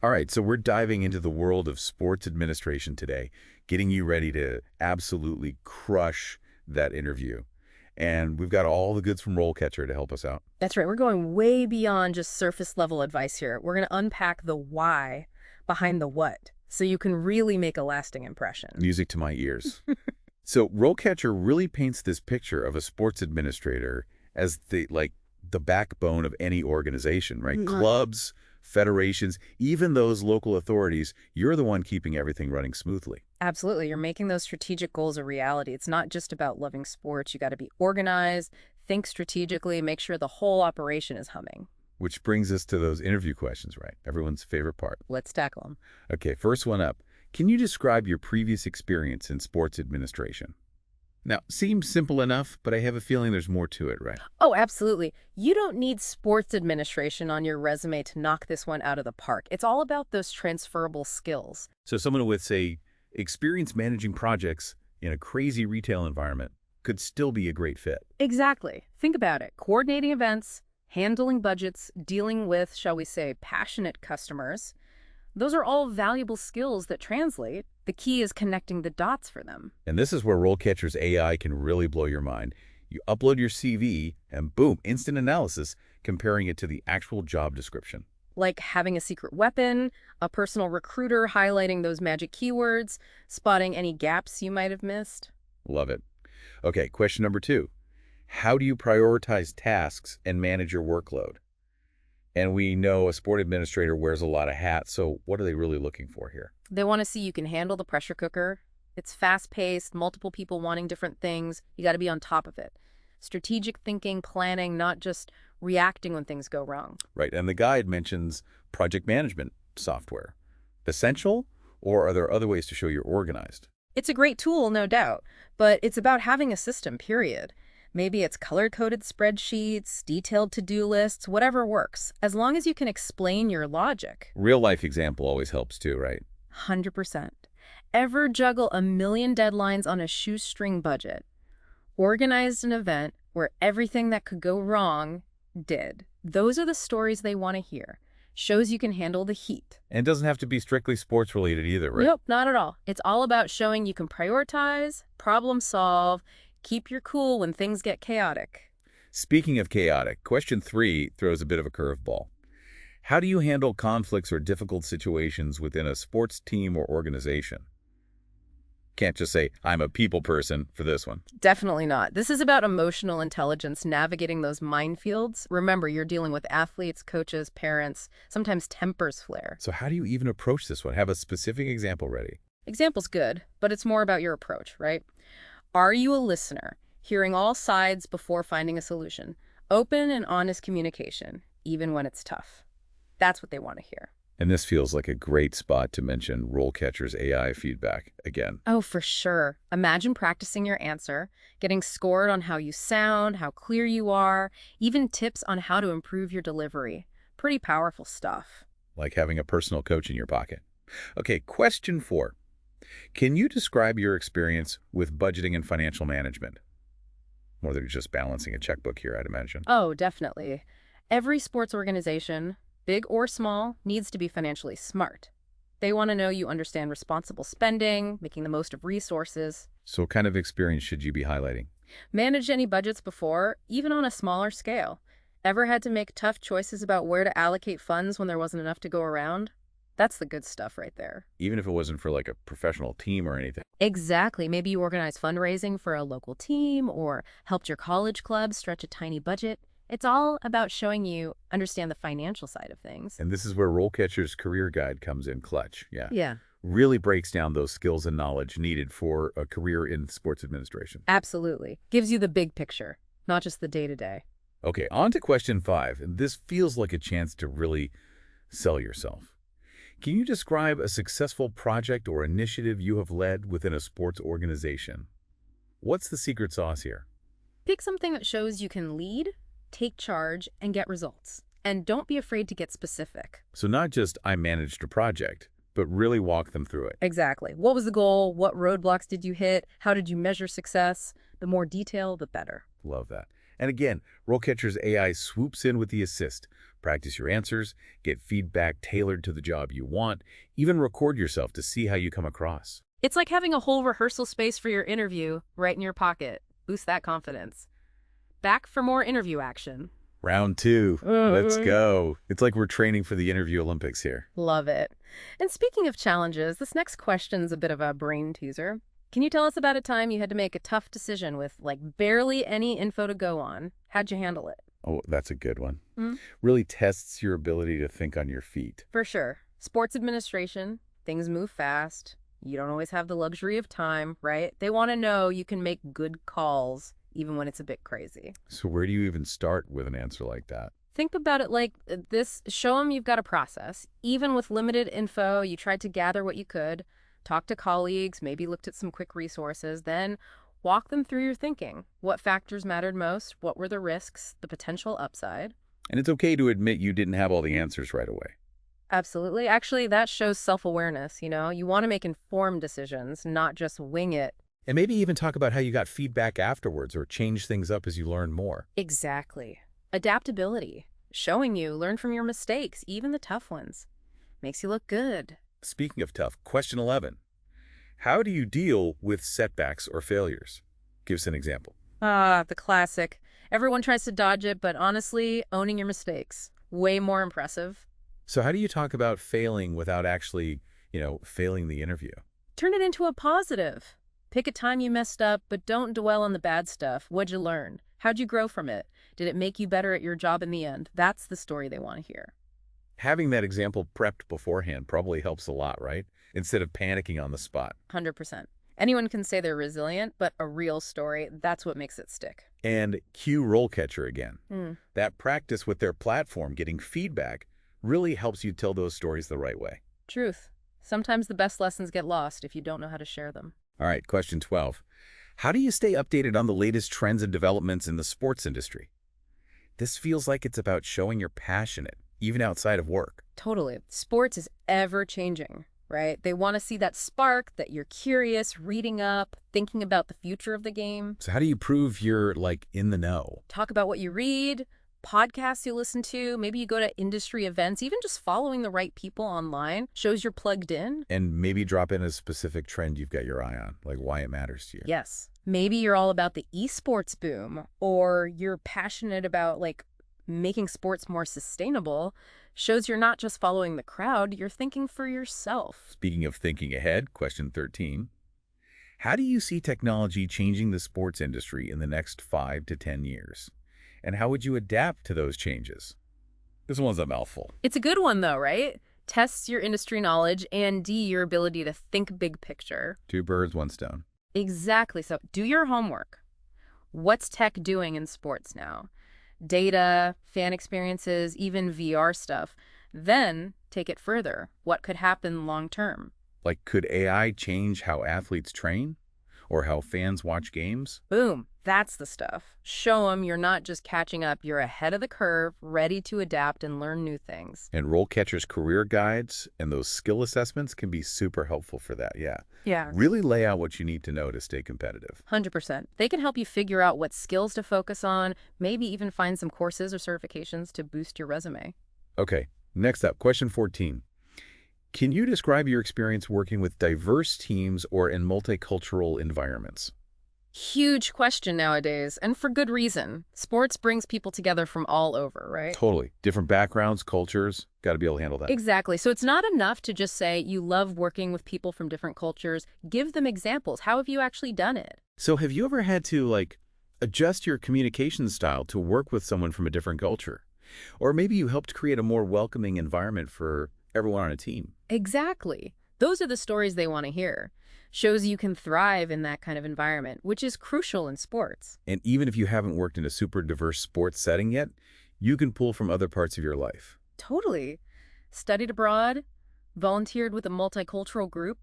All right, so we're diving into the world of sports administration today, getting you ready to absolutely crush that interview. And we've got all the goods from RoleCatcher to help us out. That's right. We're going way beyond just surface level advice here. We're going to unpack the why behind the what so you can really make a lasting impression. Music to my ears. So RoleCatcher really paints this picture of a sports administrator as the backbone of any organization, right? Clubs, federations, even those local authorities, you're the one keeping everything running smoothly. Absolutely. You're making those strategic goals a reality. It's not just about loving sports. You got to be organized, think strategically, make sure the whole operation is humming. Which brings us to those interview questions, right? Everyone's favorite part. Let's tackle them. Okay, first one up. Can you describe your previous experience in sports administration? Now, seems simple enough, but I have a feeling there's more to it, right? Oh, absolutely. You don't need sports administration on your resume to knock this one out of the park. It's all about those transferable skills. So someone with, say, experience managing projects in a crazy retail environment could still be a great fit. Exactly. Think about it. Coordinating events, handling budgets, dealing with, shall we say, passionate customers. Those are all valuable skills that translate. The key is connecting the dots for them. And this is where RoleCatcher's AI can really blow your mind. You upload your CV, and boom, instant analysis, comparing it to the actual job description. Like having a secret weapon, a personal recruiter highlighting those magic keywords, spotting any gaps you might have missed. Love it. Okay, question number 2. How do you prioritize tasks and manage your workload? And we know a sport administrator wears a lot of hats, so what are they really looking for here? They want to see you can handle the pressure cooker. It's fast-paced, multiple people wanting different things. You got to be on top of it. Strategic thinking, planning, not just reacting when things go wrong. Right, and the guide mentions project management software. Essential, or are there other ways to show you're organized? It's a great tool, no doubt, but it's about having a system, period. Maybe it's color-coded spreadsheets, detailed to-do lists, whatever works, as long as you can explain your logic. Real-life example always helps too, right? 100%. Ever juggle a million deadlines on a shoestring budget? Organized an event where everything that could go wrong did. Those are the stories they want to hear. Shows you can handle the heat. And it doesn't have to be strictly sports-related either, right? Nope, not at all. It's all about showing you can prioritize, problem solve, keep your cool when things get chaotic. Speaking of chaotic, question 3 throws a bit of a curveball. How do you handle conflicts or difficult situations within a sports team or organization? Can't just say, I'm a people person for this one. Definitely not. This is about emotional intelligence, navigating those minefields. Remember, you're dealing with athletes, coaches, parents, sometimes tempers flare. So how do you even approach this one? Have a specific example ready. Example's good, but it's more about your approach, right? Are you a listener, hearing all sides before finding a solution? Open and honest communication, even when it's tough. That's what they want to hear. And this feels like a great spot to mention RoleCatcher's AI feedback again. Oh, for sure. Imagine practicing your answer, getting scored on how you sound, how clear you are, even tips on how to improve your delivery. Pretty powerful stuff. Like having a personal coach in your pocket. Okay, question 4. Can you describe your experience with budgeting and financial management? More than just balancing a checkbook here, I'd imagine. Oh, definitely. Every sports organization, big or small, needs to be financially smart. They want to know you understand responsible spending, making the most of resources. So what kind of experience should you be highlighting? Managed any budgets before, even on a smaller scale? Ever had to make tough choices about where to allocate funds when there wasn't enough to go around? That's the good stuff right there. Even if it wasn't for like a professional team or anything. Exactly. Maybe you organized fundraising for a local team or helped your college club stretch a tiny budget. It's all about showing you understand the financial side of things. And this is where RoleCatcher's career guide comes in clutch. Yeah. Really breaks down those skills and knowledge needed for a career in sports administration. Absolutely. Gives you the big picture, not just the day-to-day. Okay, on to question 5. And this feels like a chance to really sell yourself. Can you describe a successful project or initiative you have led within a sports organization? What's the secret sauce here? Pick something that shows you can lead, take charge, and get results. And don't be afraid to get specific. So not just I managed a project, but really walk them through it. Exactly. What was the goal? What roadblocks did you hit? How did you measure success? The more detail, the better. Love that. And again, RoleCatcher's AI swoops in with the assist. Practice your answers, get feedback tailored to the job you want, even record yourself to see how you come across. It's like having a whole rehearsal space for your interview right in your pocket. Boost that confidence. Back for more interview action. Round 2. Let's go. It's like we're training for the interview Olympics here. Love it. And speaking of challenges, this next question's a bit of a brain teaser. Can you tell us about a time you had to make a tough decision with, like, barely any info to go on? How'd you handle it? Oh, that's a good one. Really tests your ability to think on your feet. For sure. Sports administration, things move fast. You don't always have the luxury of time, right? They want to know you can make good calls, even when it's a bit crazy. So where do you even start with an answer like that? Think about it like this. Show them you've got a process. Even with limited info, you tried to gather what you could, talk to colleagues, maybe looked at some quick resources, then walk them through your thinking. What factors mattered most? What were the risks, the potential upside? And it's okay to admit you didn't have all the answers right away. Absolutely. Actually, that shows self-awareness, you know? You want to make informed decisions, not just wing it. And maybe even talk about how you got feedback afterwards or change things up as you learn more. Exactly. Adaptability. Showing you learn from your mistakes, even the tough ones. Makes you look good. Speaking of tough, question 11. How do you deal with setbacks or failures? Give us an example. The classic. Everyone tries to dodge it, but honestly, owning your mistakes. Way more impressive. So how do you talk about failing without actually, failing the interview? Turn it into a positive. Pick a time you messed up, but don't dwell on the bad stuff. What'd you learn? How'd you grow from it? Did it make you better at your job in the end? That's the story they want to hear. Having that example prepped beforehand probably helps a lot, right? Instead of panicking on the spot. 100%. Anyone can say they're resilient, but a real story, that's what makes it stick. And cue RoleCatcher again. That practice with their platform, getting feedback, really helps you tell those stories the right way. Truth. Sometimes the best lessons get lost if you don't know how to share them. All right, question 12. How do you stay updated on the latest trends and developments in the sports industry? This feels like it's about showing you're passionate, even outside of work. Totally. Sports is ever-changing, right? They want to see that spark, that you're curious, reading up, thinking about the future of the game. So how do you prove you're, in the know? Talk about what you read, podcasts you listen to, maybe you go to industry events, even just following the right people online shows you're plugged in. And maybe drop in a specific trend you've got your eye on, like why it matters to you. Yes. Maybe you're all about the esports boom, or you're passionate about making sports more sustainable. Shows you're not just following the crowd, you're thinking for yourself. Speaking of thinking ahead, question 13. How do you see technology changing the sports industry in the next 5 to 10 years? And how would you adapt to those changes? This one's a mouthful. It's a good one, though, right? Tests your industry knowledge and your ability to think big picture. 2 birds, 1 stone. Exactly. So do your homework. What's tech doing in sports now? Data, fan experiences, even VR stuff. Then take it further. What could happen long term? Like, could AI change how athletes train? Or how fans watch games? Boom. That's the stuff. Show them you're not just catching up, you're ahead of the curve, ready to adapt and learn new things. And RoleCatcher's career guides and those skill assessments can be super helpful for that, yeah. Yeah. Really lay out what you need to know to stay competitive. 100%. They can help you figure out what skills to focus on, maybe even find some courses or certifications to boost your resume. Okay, next up, question 14. Can you describe your experience working with diverse teams or in multicultural environments? Huge question nowadays, and for good reason. Sports brings people together from all over, right? Totally. Different backgrounds, cultures, got to be able to handle that. Exactly. So it's not enough to just say you love working with people from different cultures. Give them examples. How have you actually done it? So have you ever had to, adjust your communication style to work with someone from a different culture? Or maybe you helped create a more welcoming environment for everyone on a team. Exactly. Those are the stories they want to hear. Shows you can thrive in that kind of environment, which is crucial in sports. And even if you haven't worked in a super diverse sports setting yet, you can pull from other parts of your life. Totally. Studied abroad, volunteered with a multicultural group.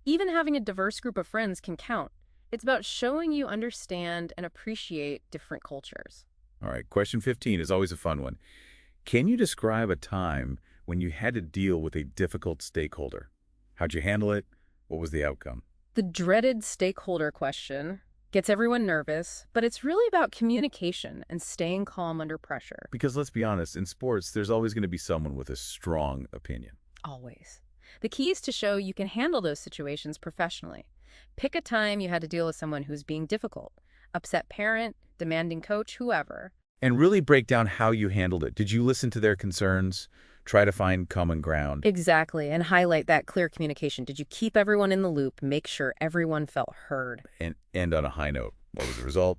Even having a diverse group of friends can count. It's about showing you understand and appreciate different cultures. All right, question 15 is always a fun one. Can you describe a time when you had to deal with a difficult stakeholder? How'd you handle it? What was the outcome? The dreaded stakeholder question. Gets everyone nervous, but it's really about communication and staying calm under pressure. Because let's be honest, in sports, there's always going to be someone with a strong opinion. Always. The key is to show you can handle those situations professionally. Pick a time you had to deal with someone who's being difficult, upset parent, demanding coach, whoever. And really break down how you handled it. Did you listen to their concerns? Try to find common ground? Exactly, and highlight that clear communication. Did you keep everyone in the loop? Make sure everyone felt heard. And end on a high note. What was the result?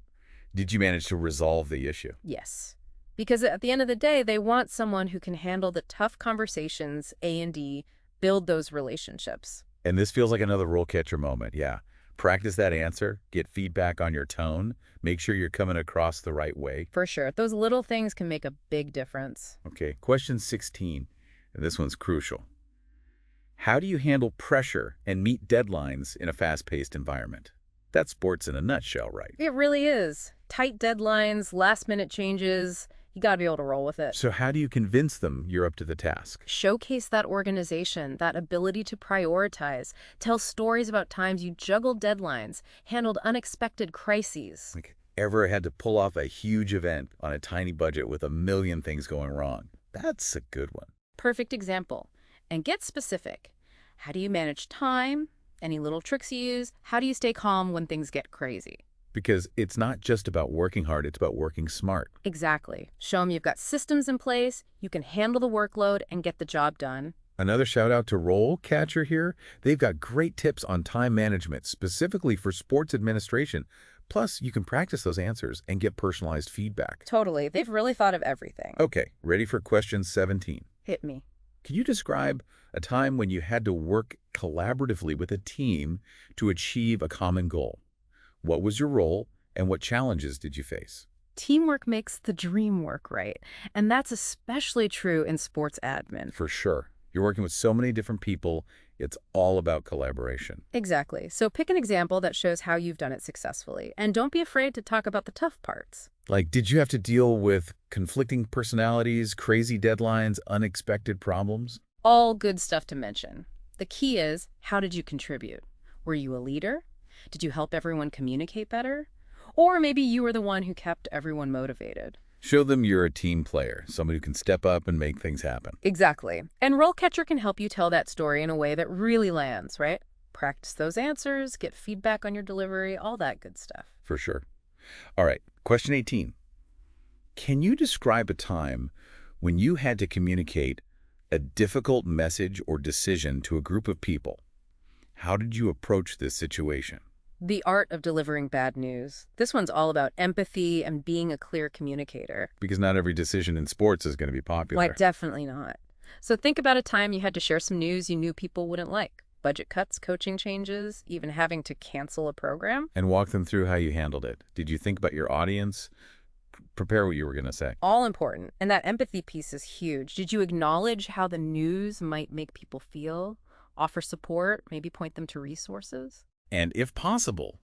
Did you manage to resolve the issue? Yes. Because at the end of the day, they want someone who can handle the tough conversations, A&D, build those relationships. And this feels like another role catcher moment, yeah. Practice that answer, get feedback on your tone, make sure you're coming across the right way. For sure. Those little things can make a big difference. Okay, question 16, and this one's crucial. How do you handle pressure and meet deadlines in a fast-paced environment? That's sports in a nutshell, right? It really is. Tight deadlines, last-minute changes. You got to be able to roll with it. So how do you convince them you're up to the task? Showcase that organization, that ability to prioritize. Tell stories about times you juggled deadlines, handled unexpected crises. Like, ever had to pull off a huge event on a tiny budget with a million things going wrong? That's a good one. Perfect example. And get specific. How do you manage time? Any little tricks you use? How do you stay calm when things get crazy? Because it's not just about working hard, it's about working smart. Exactly. Show them you've got systems in place, you can handle the workload and get the job done. Another shout out to RoleCatcher here. They've got great tips on time management, specifically for sports administration. Plus, you can practice those answers and get personalized feedback. Totally. They've really thought of everything. Okay, ready for question 17. Hit me. Can you describe a time when you had to work collaboratively with a team to achieve a common goal? What was your role, and what challenges did you face? Teamwork makes the dream work, right? And that's especially true in sports admin. For sure. You're working with so many different people. It's all about collaboration. Exactly. So pick an example that shows how you've done it successfully. And don't be afraid to talk about the tough parts. Like, did you have to deal with conflicting personalities, crazy deadlines, unexpected problems? All good stuff to mention. The key is, how did you contribute? Were you a leader? Did you help everyone communicate better? Or maybe you were the one who kept everyone motivated. Show them you're a team player, someone who can step up and make things happen. Exactly. And RoleCatcher can help you tell that story in a way that really lands, right? Practice those answers, get feedback on your delivery, all that good stuff. For sure. All right, question 18. Can you describe a time when you had to communicate a difficult message or decision to a group of people? How did you approach this situation? The art of delivering bad news. This one's all about empathy and being a clear communicator. Because not every decision in sports is going to be popular. Why, definitely not. So think about a time you had to share some news you knew people wouldn't like. Budget cuts, coaching changes, even having to cancel a program. And walk them through how you handled it. Did you think about your audience? Prepare what you were going to say. All important. And that empathy piece is huge. Did you acknowledge how the news might make people feel? Offer support? Maybe point them to resources? And if possible,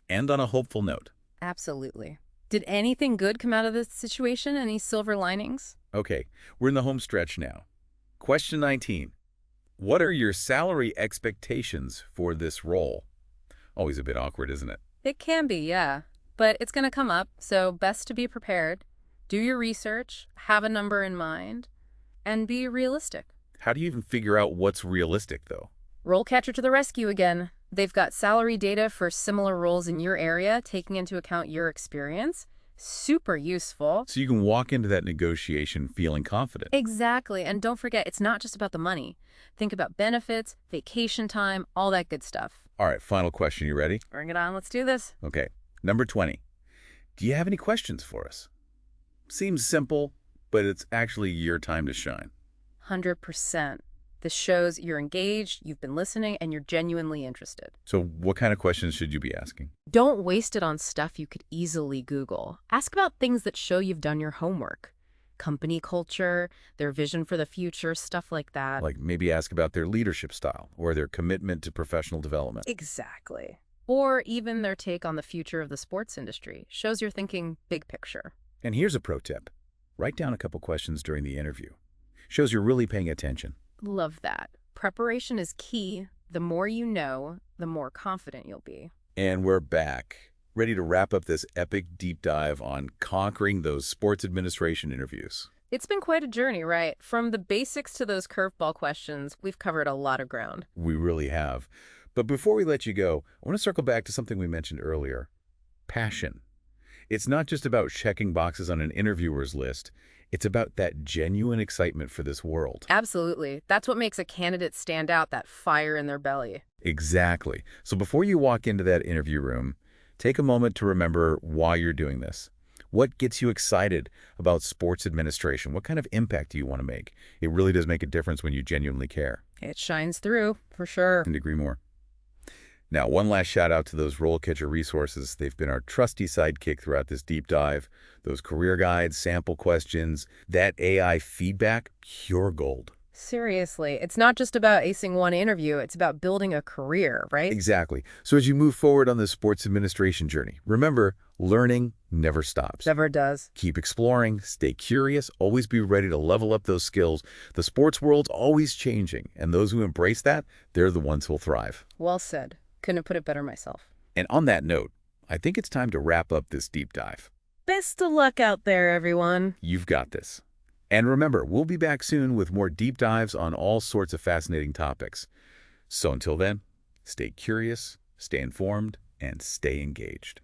end on a hopeful note. Absolutely. Did anything good come out of this situation? Any silver linings? Okay, we're in the home stretch now. Question 19. What are your salary expectations for this role? Always a bit awkward, isn't it? It can be, yeah. But it's going to come up, so best to be prepared. Do your research, have a number in mind, and be realistic. How do you even figure out what's realistic, though? RoleCatcher to the rescue again. They've got salary data for similar roles in your area, taking into account your experience. Super useful. So you can walk into that negotiation feeling confident. Exactly. And don't forget, it's not just about the money. Think about benefits, vacation time, all that good stuff. All right, final question. You ready? Bring it on. Let's do this. Okay, number 20. Do you have any questions for us? Seems simple, but it's actually your time to shine. 100%. This shows you're engaged, you've been listening, and you're genuinely interested. So what kind of questions should you be asking? Don't waste it on stuff you could easily Google. Ask about things that show you've done your homework. Company culture, their vision for the future, stuff like that. Like maybe ask about their leadership style or their commitment to professional development. Exactly. Or even their take on the future of the sports industry. Shows you're thinking big picture. And here's a pro tip. Write down a couple questions during the interview. Shows you're really paying attention. Love that. Preparation is key. The more you know, the more confident you'll be. And we're back. ready to wrap up this epic deep dive on conquering those sports administration interviews. It's been quite a journey, right? From the basics to those curveball questions, we've covered a lot of ground. We really have. But before we let you go, I want to circle back to something we mentioned earlier. Passion. It's not just about checking boxes on an interviewer's list. It's about that genuine excitement for this world. Absolutely. That's what makes a candidate stand out, that fire in their belly. Exactly. So before you walk into that interview room, take a moment to remember why you're doing this. What gets you excited about sports administration? What kind of impact do you want to make? It really does make a difference when you genuinely care. It shines through, for sure. Couldn't agree more. Now, one last shout out to those RoleCatcher resources. They've been our trusty sidekick throughout this deep dive. Those career guides, sample questions, that AI feedback, pure gold. Seriously, it's not just about acing one interview, it's about building a career, right? Exactly. So as you move forward on this sports administration journey, remember, learning never stops. Never does. Keep exploring, stay curious, always be ready to level up those skills. The sports world's always changing, and those who embrace that, they're the ones who'll thrive. Well said. Couldn't have put it better myself. And on that note, I think it's time to wrap up this deep dive. Best of luck out there, everyone. You've got this. And remember, we'll be back soon with more deep dives on all sorts of fascinating topics. So until then, stay curious, stay informed, and stay engaged.